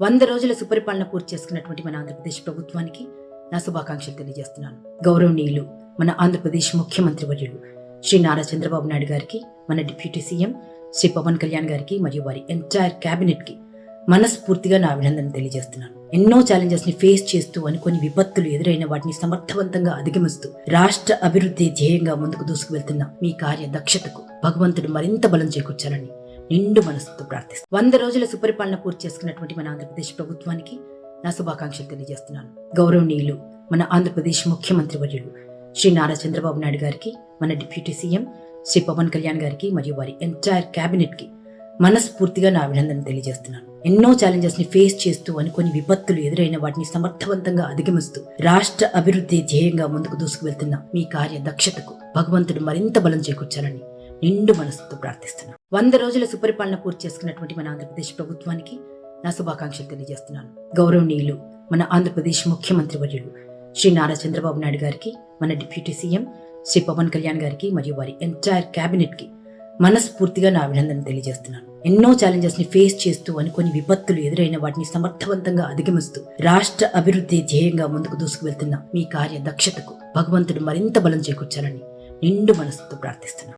100 రోజుల సుపరిపాలన పూర్తి చేసుకున్నటువంటి మన ఆంధ్రప్రదేశ్ ప్రభుత్వానికి నా శుభాకాంక్షలు తెలియజేస్తున్నాను. గౌరవనీయులు మన ఆంధ్రప్రదేశ్ ముఖ్యమంత్రి వర్యులు శ్రీ నారా చంద్రబాబు నాయుడు గారికి, మన డిప్యూటీ సీఎం శ్రీ పవన్ కళ్యాణ్ గారికి మరియు వారి ఎంటైర్ క్యాబినెట్ కి మనస్ఫూర్తిగా నా అభినందనలు తెలియజేస్తున్నాను. ఎన్నో ఛాలెంజెస్ ని ఫేస్ చేస్తూ అనుకోని విపత్తులు ఎదురైన వాటిని సమర్థవంతంగా అధిగమిస్తూ రాష్ట్ర అభివృద్ధి ధ్యేయంగా ముందుకు దూసుకువెళ్తున్న మీ కార్య దక్షతకు భగవంతుడు మరింత బలం చేకూర్చాలని నిండు మనసుతో ప్రార్థిస్తాను. 100 రోజుల సుపరిపాలన పూర్తి చేసుకున్నటువంటి మన ఆంధ్రప్రదేశ్ ప్రభుత్వానికి నా శుభాకాంక్షలు తెలియజేస్తున్నాను. గౌరవనీయులు మన ఆంధ్రప్రదేశ్ ముఖ్యమంత్రి వర్యులు శ్రీ నారా చంద్రబాబు నాయుడు గారికి, మన డిప్యూటీ సీఎం శ్రీ పవన్ కళ్యాణ్ గారికి మరియు వారి ఎంటైర్ క్యాబినెట్ కి మనస్ఫూర్తిగా నా అభినందనలు తెలియజేస్తున్నాను. ఎన్నో ఛాలెంజెస్ ని ఫేస్ చేస్తూ అనుకోని విపత్తులు ఎదురైన వాటిని సమర్థవంతంగా అధిగమిస్తూ రాష్ట్ర అభివృద్ధి ధ్యేయంగా ముందుకు దూసుకువెళ్తున్న మీ కార్య దక్షతకు భగవంతుడు మరింత బలం చేకూర్చాలని నిండు మనసుతో ప్రార్థిస్తున్నాను. 100 రోజుల సుపరిపాలన పూర్తి చేసుకున్నటువంటి మన ఆంధ్రప్రదేశ్ ప్రభుత్వానికి నా శుభాకాంక్షలు తెలియజేస్తున్నాను. గౌరవనీయులు మన ఆంధ్రప్రదేశ్ ముఖ్యమంత్రి వర్యులు శ్రీ నారా చంద్రబాబు నాయుడు గారికి, మన డిప్యూటీ సీఎం శ్రీ పవన్ కళ్యాణ్ గారికి మరియు వారి ఎంటైర్ క్యాబినెట్ కి మనస్ఫూర్తిగా నా అభినందనలు తెలియజేస్తున్నాను. ఎన్నో ఛాలెంజెస్ ని ఫేస్ చేస్తూ అనుకోని విపత్తులు ఎదురైన వాటిని సమర్థవంతంగా అధిగమిస్తూ రాష్ట్ర అభివృద్ధి ధ్యేయంగా ముందుకు దూసుకువెళ్తున్న మీ కార్య దక్షతకు భగవంతుడు మరింత బలం చేకూర్చాలని నిండు మనసుతో ప్రార్థిస్తున్నాను.